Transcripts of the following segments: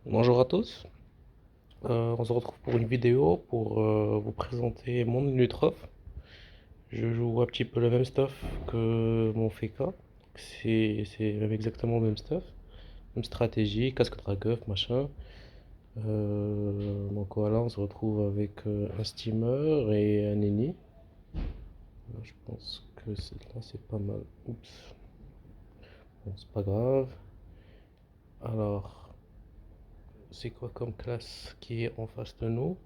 Bonjour à tous. On se retrouve pour une vidéo pour vous présenter mon Nutrof. Je joue un petit peu le même stuff que mon FK. C'est même exactement le même stuff. Même stratégie, casque Dragueuf, machin. Donc voilà, on se retrouve avec un steamer et un eni. Je pense que là c'est pas mal. Oups. Bon, c'est pas grave. Alors, c'est quoi comme classe qui est en face de nous?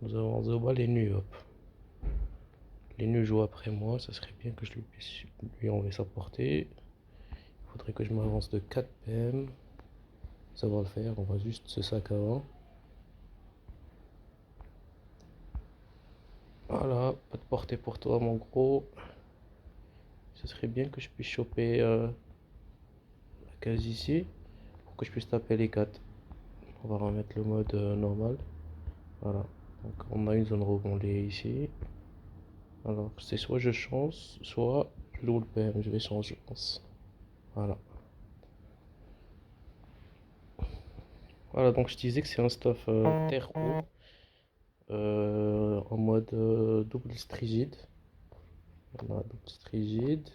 Nous avons Zobal et Nuop. Les nus jouent après moi, ça serait bien que je lui puisse lui enlever sa portée. Il faudrait que je m'avance de 4 PM. Ça va le faire, on va juste ce sac avant. Voilà, pas de portée pour toi mon gros. Ce serait bien que je puisse choper la case ici pour que je puisse taper les 4. On va remettre le mode normal. Voilà, donc on a une zone rebondée ici. Alors c'est soit je change, soit je loue le PM, je vais changer je pense. Voilà. Voilà, donc je disais que c'est un stuff terre haut. En mode double strigide. On a double strigide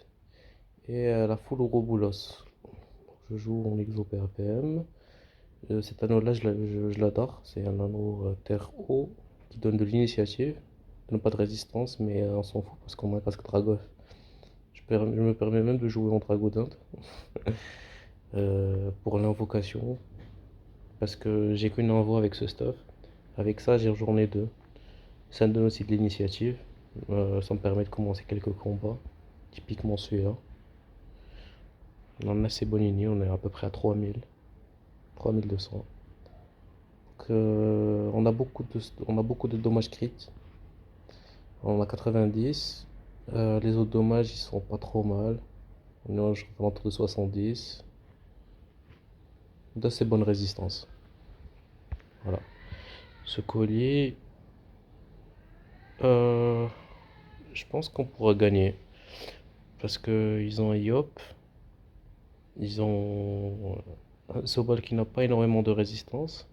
et la full Ouroboros. Je joue en exo PAPM. Cet anneau-là, je l'adore. C'est un anneau terre haut qui donne de l'initiative. Donne pas de résistance, mais on s'en fout parce qu'on a un casque Dragoth. Je me permets même de jouer en Dragodinte pour l'invocation parce que j'ai qu'une envoi avec ce stuff. Avec ça, j'ai journée 2. Ça me donne aussi de l'initiative. Ça me permet de commencer quelques combats. Typiquement celui-là. On en a assez Bonini, on est à peu près à 3000, 3200. Donc, on a beaucoup de dommages crits. On a 90. Les autres dommages, ils sont pas trop mal. On est aux alentours de 70. D'assez bonne résistance. Voilà. Ce collier, euh, je pense qu'on pourra gagner. Parce qu'ils ont un Yop. Ils ont un Sobal qui n'a pas énormément de résistance.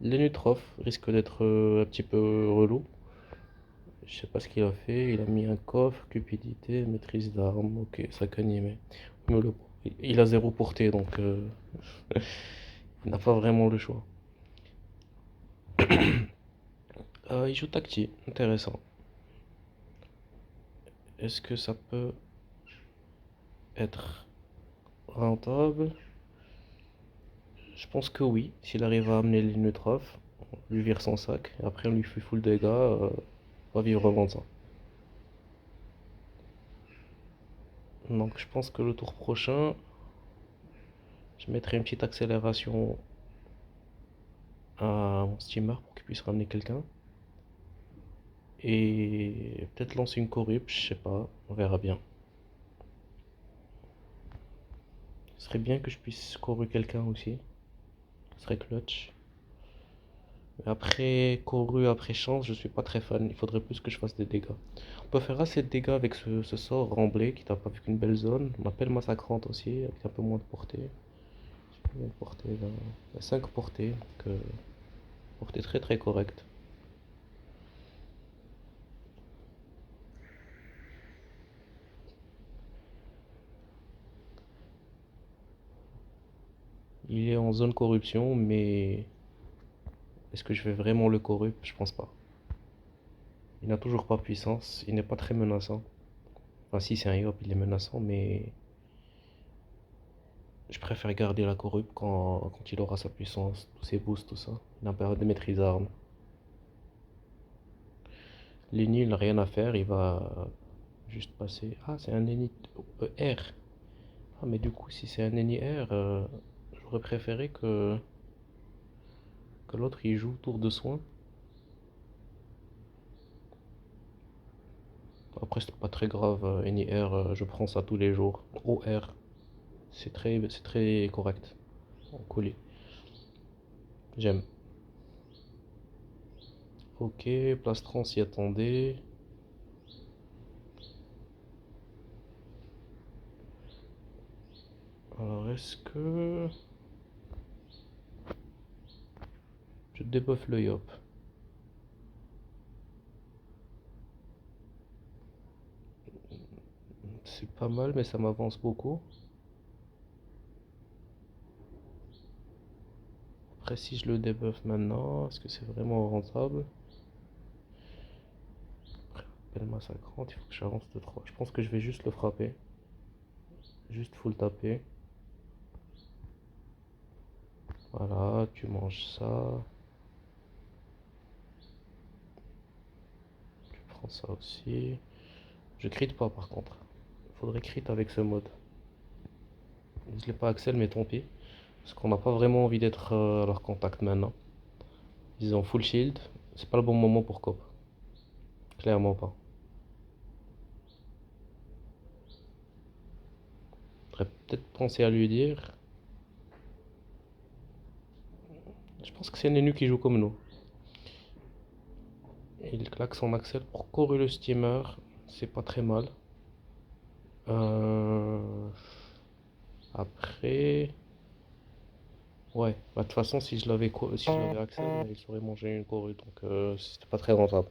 Les Nutrof risquent d'être un petit peu relou. Je sais pas ce qu'il a fait. Il a mis un coffre, cupidité, maîtrise d'armes. Ok, ça gagne, mais il a zéro portée, donc il n'a pas vraiment le choix. Il joue Tacti, intéressant. Est-ce que ça peut être rentable? Je pense que oui. S'il arrive à amener les neutrophs, on lui vire son sac. Et après, on lui fait full dégâts. On va vivre avant ça. Donc, je pense que le tour prochain, je mettrai une petite accélération à mon steamer pour qu'il puisse ramener quelqu'un. Et peut-être lancer une corrup, je sais pas, on verra bien. Ce serait bien que je puisse corru quelqu'un aussi, ce serait clutch. Mais après corru, après chance, je suis pas très fan, il faudrait plus que je fasse des dégâts. On peut faire assez de dégâts avec ce sort remblai qui tape avec une belle zone. On appelle massacrante aussi, avec un peu moins de portée. Combien de portée là? 5 portées, donc portée très très correcte. Il est en zone corruption, mais est-ce que je vais vraiment le corrup? Je pense pas. Il n'a toujours pas puissance, il n'est pas très menaçant. Enfin, si c'est un Yop, il est menaçant, mais je préfère garder la corrup quand il aura sa puissance, tous ses boosts, tout ça. Il a période de maîtrise armes. Lenny, il n'a rien à faire, il va juste passer. Ah, c'est un ennemi R. Ah, mais du coup, si c'est un ennemi R, j'aurais préféré que l'autre il joue tour de soin. Après, c'est pas très grave, ennemi R, je prends ça tous les jours. OR, c'est très correct. En colis. J'aime. Ok, Plastron s'y attendait. Alors, est-ce que... Je débuffe le yop. C'est pas mal, mais ça m'avance beaucoup. Après, si je le débuffe maintenant, est-ce que c'est vraiment rentable? Après, appelle massacrante, il faut que j'avance de 3. Je pense que je vais juste le frapper. Juste full taper. Voilà, tu manges ça. Tu prends ça aussi. Je crit pas par contre. Faudrait crit avec ce mode. Je l'ai pas Axel, mais tant pis. Parce qu'on n'a pas vraiment envie d'être à leur contact maintenant. Ils ont full shield. C'est pas le bon moment pour cop. Clairement pas. Faudrait peut-être penser à lui dire. Je pense que c'est Nenu qui joue comme nous. Il claque son Axel pour courir le steamer. C'est pas très mal. Euh, Après. Ouais, bah, de toute façon, si je l'avais Axel, il saurait manger une corue, donc c'était pas très rentable.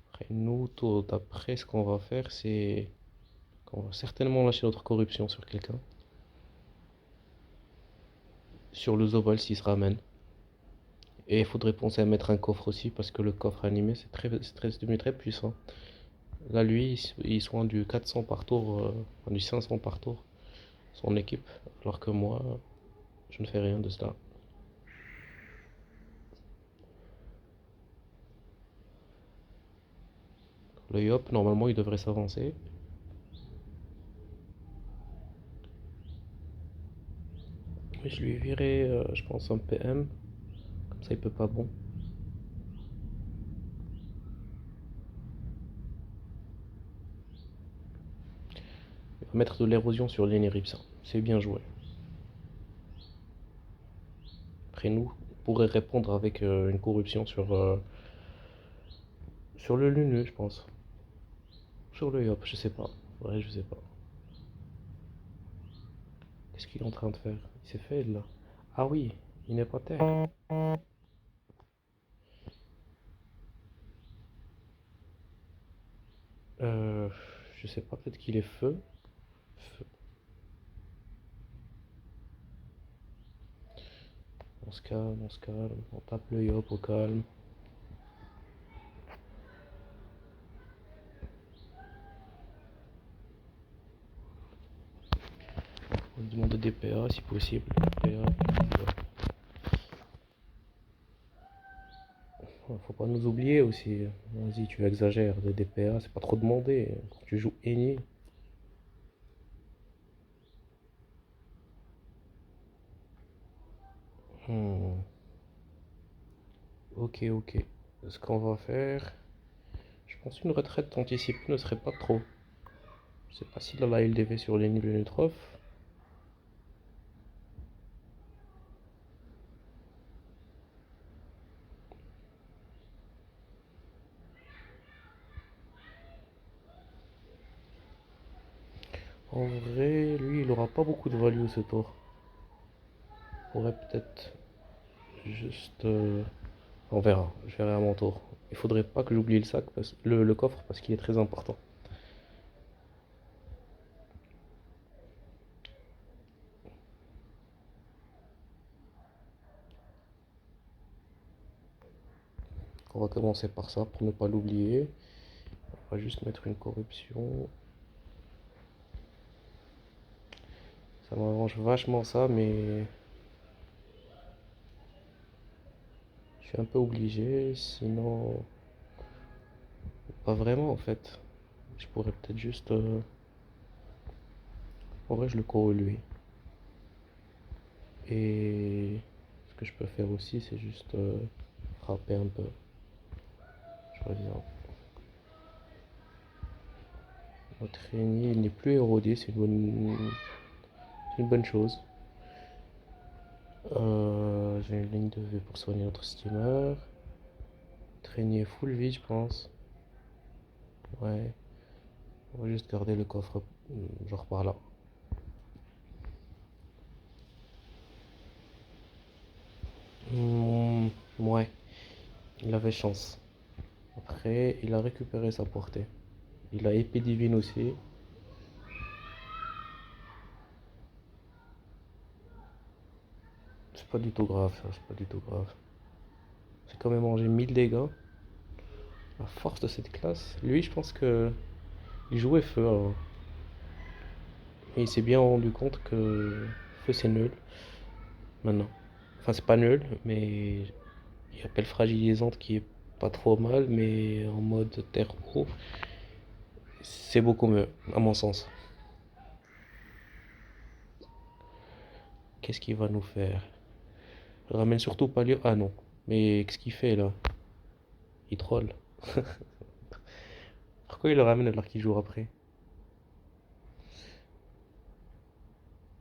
Après, nous, tout après, ce qu'on va faire, c'est qu'on va certainement lâcher notre corruption sur quelqu'un. Sur le Zobal s'il se ramène. Et il faudrait penser à mettre un coffre aussi, parce que le coffre animé, c'est devenu très puissant. Là, lui, il soigne du 400 par tour, enfin, du 500 par tour, son équipe, alors que moi, je ne fais rien de cela. Le Yop, normalement, il devrait s'avancer. Mais je lui ai viré, je pense, un PM. Comme ça, il peut pas bon. Il va mettre de l'érosion sur l'Enirips. C'est bien joué. Après, nous, on pourrait répondre avec une corruption sur le Lunu, je pense. Sur le Yop, je sais pas. Ouais, je sais pas. Qu'est-ce qu'il est en train de faire? Il s'est fait là. Ah oui, il n'est pas terre. Euh, je sais pas, peut-être qu'il est feu. Feu. On se calme, on se calme. On tape le Yop au calme. On lui demande des PA si possible. PA. Faut pas nous oublier aussi. Vas-y, tu exagères. Des DPA, c'est pas trop demandé. Quand tu joues Eni. Hmm. Ok, ok. Ce qu'on va faire, je pense une retraite anticipée ne serait pas trop. Je sais pas s'il a la LDV sur les niveaux Nutrov. En vrai, lui, il aura pas beaucoup de value ce tour. Il pourrait peut-être juste. On verra, je verrai à mon tour. Il faudrait pas que j'oublie le coffre parce qu'il est très important. On va commencer par ça pour ne pas l'oublier. On va juste mettre une corruption. Ça m'arrange vachement ça, mais je suis un peu obligé. Sinon, pas vraiment en fait. Je pourrais peut-être juste. En vrai, je le cours lui. Et ce que je peux faire aussi, c'est juste frapper un peu. Je reviens. Notre ennemi, il n'est plus érodé, c'est une bonne chose. J'ai une ligne de vue pour soigner notre steamer. Traîner full vie, je pense. Ouais. On va juste garder le coffre, genre par là. Hmm, ouais, il avait chance. Après, il a récupéré sa portée. Il a épée divine aussi. C'est pas du tout grave, ça, c'est pas du tout grave. J'ai quand même mangé 1000 dégâts. La force de cette classe. Lui, je pense que il jouait feu avant. Et il s'est bien rendu compte que feu c'est nul maintenant. Enfin, c'est pas nul, mais il y a Pelle fragilisante qui est pas trop mal, mais en mode terre haut, c'est beaucoup mieux, à mon sens. Qu'est-ce qu'il va nous faire? Il ramène surtout Palio. Ah non. Mais qu'est-ce qu'il fait là? Il troll. Pourquoi il le ramène alors qu'il joue après?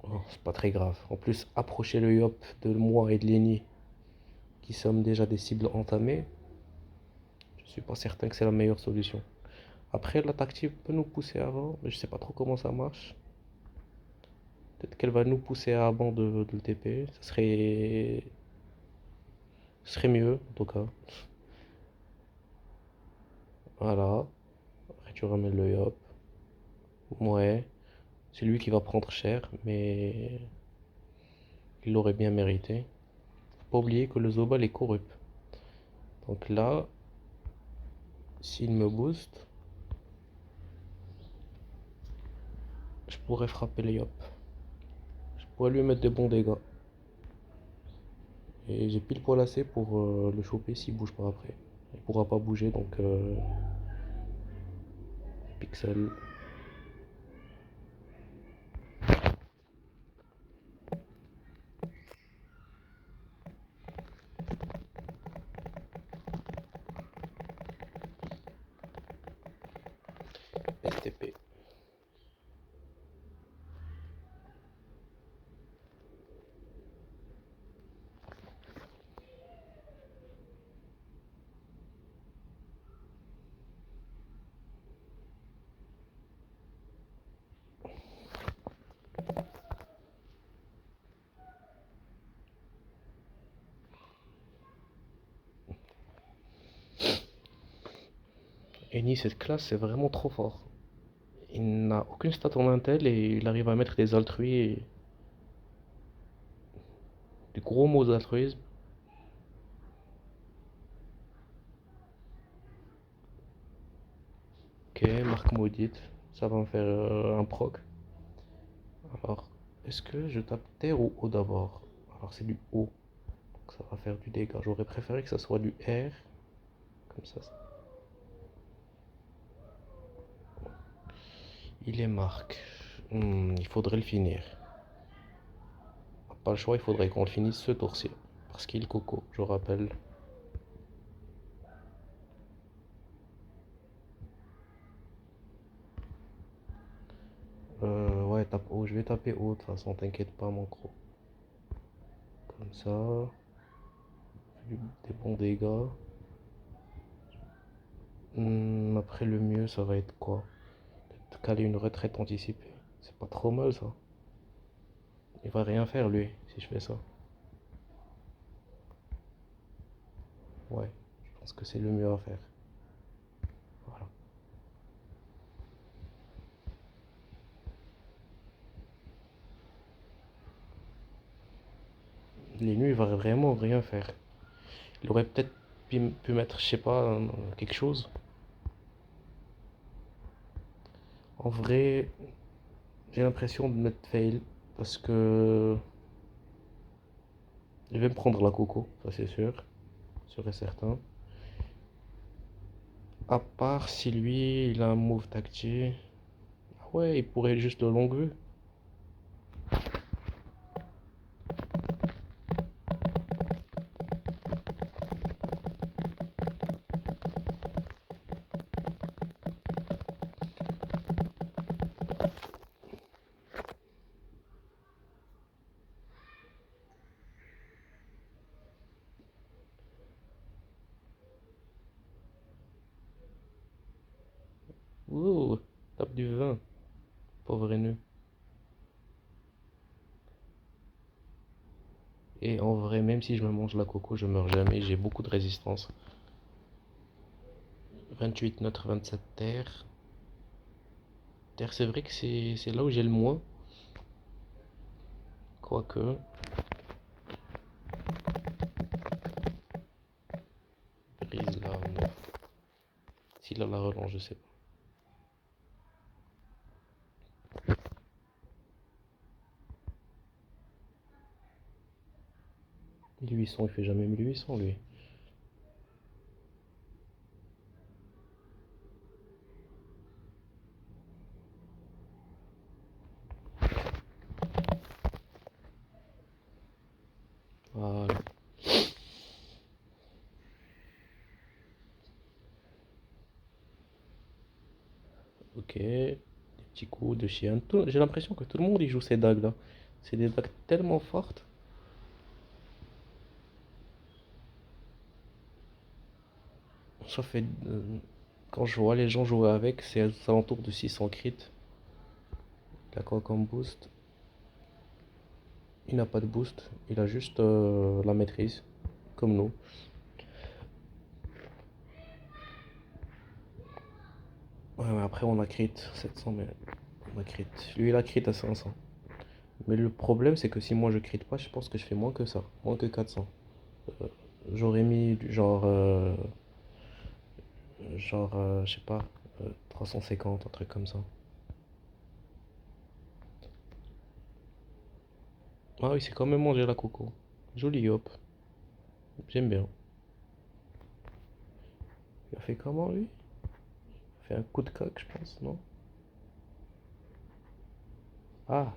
Oh, c'est pas très grave. En plus, approcher le Yop de moi et de Lenny, qui sommes déjà des cibles entamées, je suis pas certain que c'est la meilleure solution. Après, la tactique peut nous pousser avant, mais je sais pas trop comment ça marche. Peut-être qu'elle va nous pousser avant de le TP. Ce serait mieux, en tout cas. Voilà. Après, tu ramènes le Yop. Ouais. C'est lui qui va prendre cher, mais il l'aurait bien mérité. Faut pas oublier que le Zobal est corrupt. Donc là, s'il me booste, je pourrais frapper les Yop. Je pourrais lui mettre des bons dégâts. Et j'ai pile poil assez pour le choper s'il bouge pas après. Il pourra pas bouger donc pixel. STP. Eni, cette classe, c'est vraiment trop fort. Il n'a aucune stat en intel et il arrive à mettre des altruis et des gros mots d'altruisme. Ok, marque maudite. Ça va me faire un proc. Alors, est-ce que je tape terre ou haut d'abord? Alors, c'est du haut. Donc, ça va faire du dégât. J'aurais préféré que ça soit du R. Comme ça. Il est marque. Il faudrait le finir. Pas le choix, il faudrait qu'on le finisse ce tour-ci. Parce qu'il est coco, je rappelle. Ouais, tape haut. Je vais taper haut, de toute façon, t'inquiète pas, mon gros. Comme ça. Des bons dégâts. Après, le mieux, ça va être quoi? Peut-être caler une retraite anticipée. C'est pas trop mal, ça. Il va rien faire, lui, si je fais ça. Ouais, je pense que c'est le mieux à faire. Voilà. Les nuits, il va vraiment rien faire. Il aurait peut-être pu mettre, je sais pas, quelque chose. En vrai, j'ai l'impression de mettre fail. Parce que je vais me prendre la coco, ça c'est sûr. Sûr et certain. À part si lui, il a un move tactique. Ah ouais, il pourrait juste le longue vue. Ouh. Tape du vin, pauvre haineux. Et en vrai, même si je me mange la coco, je meurs jamais, j'ai beaucoup de résistance. 28 notre 27 terre. Terre, c'est vrai que c'est là où j'ai le moins. Quoique, brise là, non. S'il a la relance, je sais pas. 1800, il fait jamais 1800 lui. Voilà. Ok. Des petits coups de chien. J'ai l'impression que tout le monde y joue ces dagues là. C'est des dagues tellement fortes. Ça fait. Quand je vois les gens jouer avec, c'est aux alentours de 600 crits. Il a quoi comme boost? Il n'a pas de boost. Il a juste la maîtrise. Comme nous. Ouais, mais après on a crit 700, mais on a crit. Lui il a crit à 500. Mais le problème c'est que si moi je crit pas, je pense que je fais moins que ça. Moins que 400. Euh, J'aurais mis je sais pas, 350, un truc comme ça. Ah oui, c'est quand même mangé la coco. Joli hop. J'aime bien. Il a fait comment lui? Il a fait un coup de coq, je pense, non? Ah,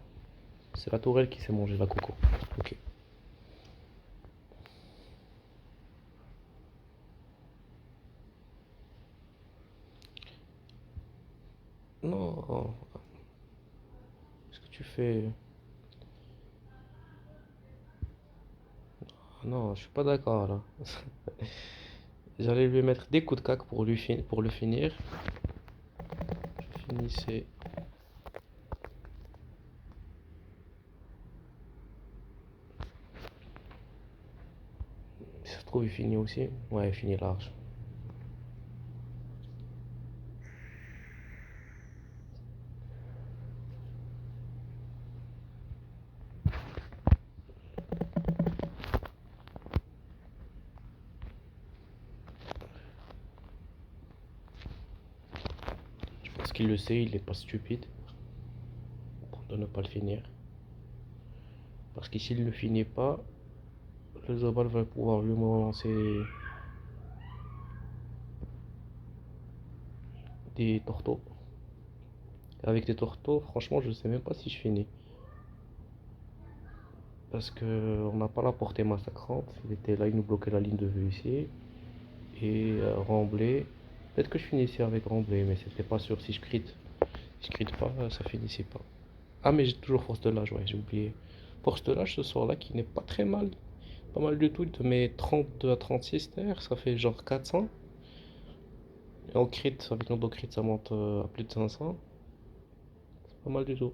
c'est la tourelle qui s'est mangé la coco. Ok. Non, qu'est-ce que tu fais? Ah non, je suis pas d'accord là. J'allais lui mettre des coups de cac pour le finir. Je finissais. Si ça se trouve, il finit aussi. Ouais, il finit large. Je pense qu'il le sait, il est pas stupide de ne pas le finir. Parce que s'il ne le finit pas, le Zobal va pouvoir lui lancer des tortos. Avec des tortos, franchement, je sais même pas si je finis. Parce que on n'a pas la portée massacrante. Il était là, il nous bloquait la ligne de vue ici. Et Remblai. Peut-être que je finissais avec Remblai, mais c'était pas sûr. Si je crit, si je crit pas, ça finissait pas. Ah, mais j'ai toujours force de l'âge, ouais, j'ai oublié. Force de l'âge ce soir-là qui n'est pas très mal. Pas mal du tout. Il te met 32 à 36 terres, ça fait genre 400. Et en crit, avec notre crit, ça monte à plus de 500. C'est pas mal du tout.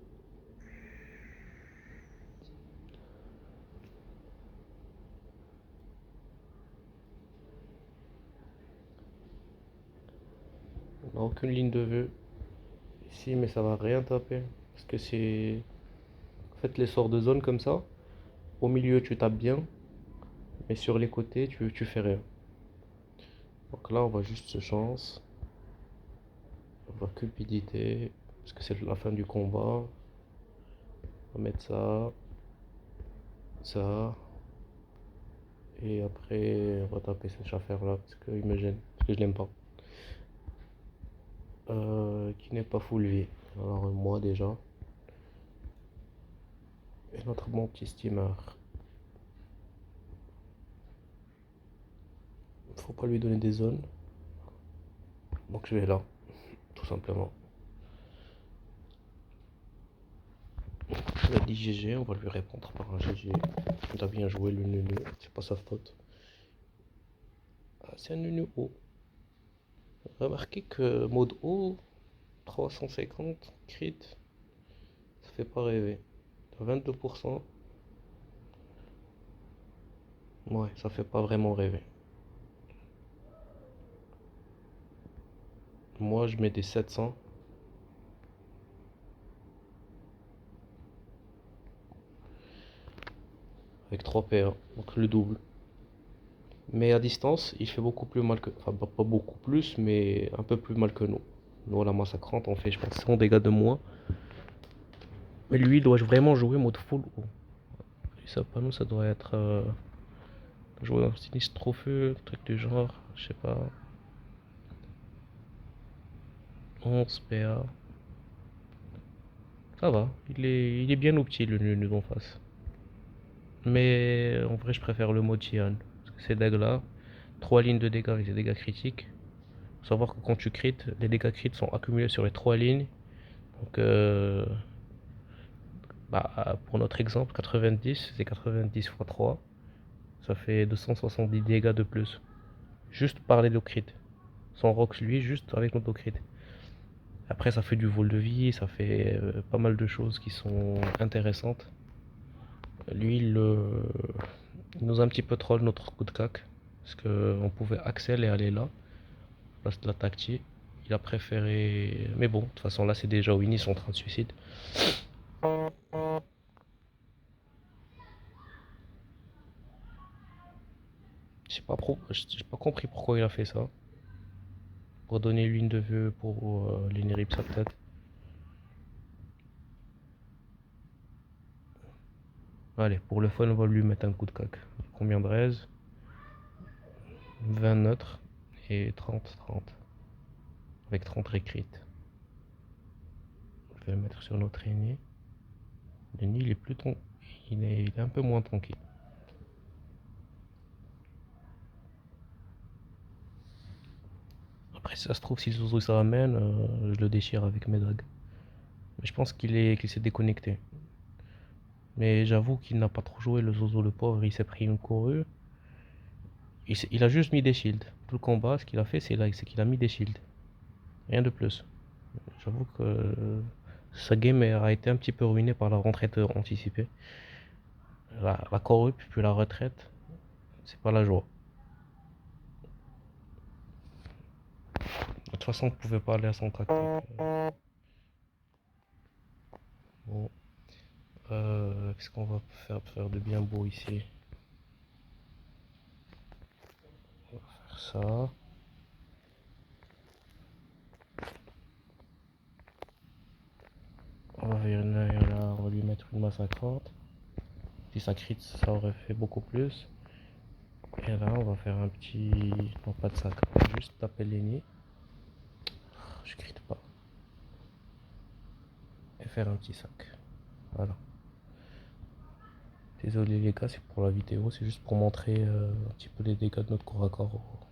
On n'a aucune ligne de vue ici, mais ça va rien taper. Parce que c'est. En fait, les sorts de zone comme ça, au milieu tu tapes bien, mais sur les côtés tu fais rien. Donc là, on va juste se chance. On va cupidité, parce que c'est la fin du combat. On va mettre ça, ça, et après on va taper cette affaire-là, parce qu'il me gêne, parce que je l'aime pas. Qui n'est pas full vie. Alors moi déjà. Et notre bon petit steamer. Faut pas lui donner des zones. Donc je vais là, tout simplement. Il a dit GG, on va lui répondre par un GG. Il a bien joué le nunu, c'est pas sa faute. Ah, c'est un nunu haut. Remarquez que mode haut, 350 crit, ça fait pas rêver. 22%, ouais, ça fait pas vraiment rêver. Moi, je mets des 700 avec 3 PA, donc le double. Mais à distance, il fait beaucoup plus mal que... Enfin, pas beaucoup plus, mais un peu plus mal que nous. Nous, à la massacrante, on fait, je pense, 100 dégâts de moins. Mais lui, il doit vraiment jouer mode full haut. Et ça, pas nous, ça doit être... jouer un sinistre feu, truc du genre, je sais pas. 11 PA. Ça va, il est bien au petit le nul en face. Mais en vrai, je préfère le mode Tian. Parce que ces dégâts-là, 3 lignes de dégâts avec des dégâts critiques. Faut savoir que quand tu crites, les dégâts crits sont accumulés sur les 3 lignes. Donc, bah, pour notre exemple, 90, c'est 90 fois 3. Ça fait 270 dégâts de plus. Juste par les crits. Sans Rox, lui, juste avec l'auto-crit. Après, ça fait du vol de vie, ça fait pas mal de choses qui sont intéressantes. Lui, il nous a un petit peu troll notre coup de cac. Parce qu'on pouvait Axel et aller là, place de la tactique. Il a préféré. Mais bon, de toute façon, là, c'est déjà Winnie, ils sont en train de suicide. J'ai pas compris pourquoi il a fait ça. Pour donner l'une de vue pour l'Inirip sa tête. Allez, pour le fun, on va lui mettre un coup de cac. Combien de raise? 20 neutres et 30-30. Avec 30 récrites. Je vais le mettre sur notre aîné. Le nid, il est plus il est un peu moins tranquille. Après, si ça se trouve, si Zozo se ramène, je le déchire avec mes dagues. Mais je pense qu'il s'est déconnecté. Mais j'avoue qu'il n'a pas trop joué le Zozo, le pauvre. Il s'est pris une courue. Il a juste mis des shields. Tout le combat, ce qu'il a fait, c'est qu'il a mis des shields. Rien de plus. J'avoue que sa game a été un petit peu ruinée par la retraite anticipée. La corrupe, puis la retraite, c'est pas la joie. De toute façon, on pouvait pas aller à son tactique. Bon. Qu'est-ce qu'on va faire pour faire de bien beau ici? On va faire ça. On va venir là, on va lui mettre une massacrante. Si ça crit, ça aurait fait beaucoup plus. Et là, on va faire un petit... Non, pas de sac. On va juste taper les nids. Je crit pas. Et faire un petit sac. Voilà. Désolé les gars, c'est pour la vidéo. C'est juste pour montrer un petit peu les dégâts de notre corps à corps.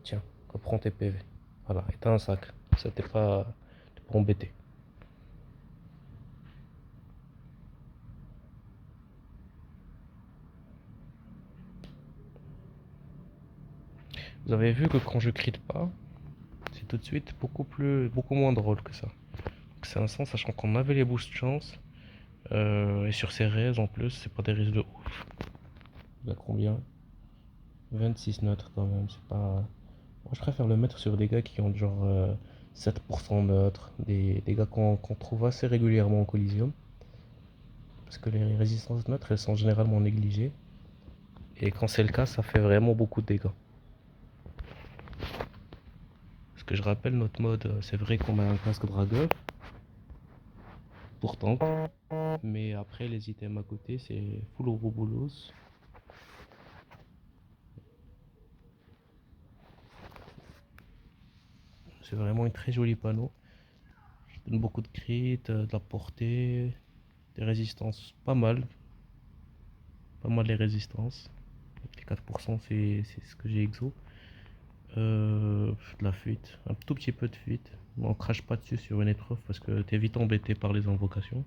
Tiens, reprends tes PV. Voilà, et t'as un sac. Ça t'es pas embêté. Vous avez vu que quand je crie pas, c'est tout de suite beaucoup moins drôle que ça. C'est un sens, sachant qu'on avait les boosts chance. Et sur ces raises en plus, c'est pas des raises de ouf. Il a combien? 26 neutres quand même, c'est pas. Moi je préfère le mettre sur des gars qui ont genre 7% neutres, des gars qu'on trouve assez régulièrement en collision. Parce que les résistances neutres elles sont généralement négligées. Et quand c'est le cas, ça fait vraiment beaucoup de dégâts. Parce que je rappelle, notre mode, c'est vrai qu'on a un casque dragueur. Pourtant. Mais après, les items à côté, c'est full Ouroboros. C'est vraiment une très jolie panneau. Donne beaucoup de crit, de la portée, des résistances pas mal. Pas mal les résistances. Les 4% c'est ce que j'ai exo. De la fuite, un tout petit peu de fuite. On crache pas dessus sur une épreuve parce que t'es vite embêté par les invocations.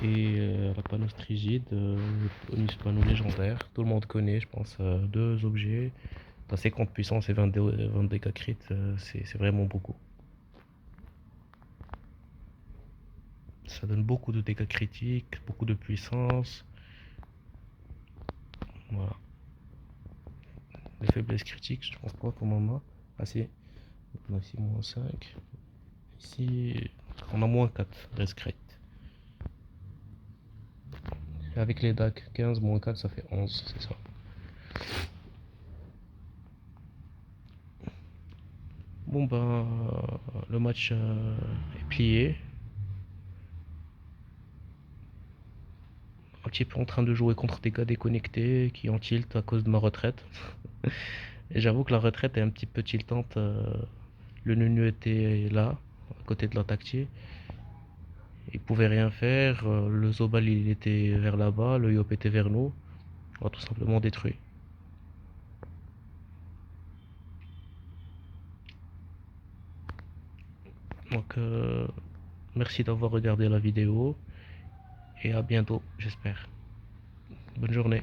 Et la panneau strigide, bonus panneau légendaire. Tout le monde connaît, je pense, deux objets. T'as 50 puissance et 20 dégâts crit, c'est vraiment beaucoup. Ça donne beaucoup de dégâts critiques, beaucoup de puissance. Voilà. Les faiblesses critiques, je pense pas qu'on en a. Ah si, on a ici -5. Ici, on a -4, rescrate. Avec les DAC, 15 -4, ça fait 11, c'est ça. Bon ben, le match est plié. Un petit peu en train de jouer contre des gars déconnectés qui ont tilt à cause de ma retraite. Et j'avoue que la retraite est un petit peu tiltante. Le Nunu était là, à côté de la tactique. Il pouvait rien faire. Le Zobal il était vers là-bas, le Yop était vers nous. On a tout simplement détruit. Donc merci d'avoir regardé la vidéo et à bientôt, j'espère. Bonne journée.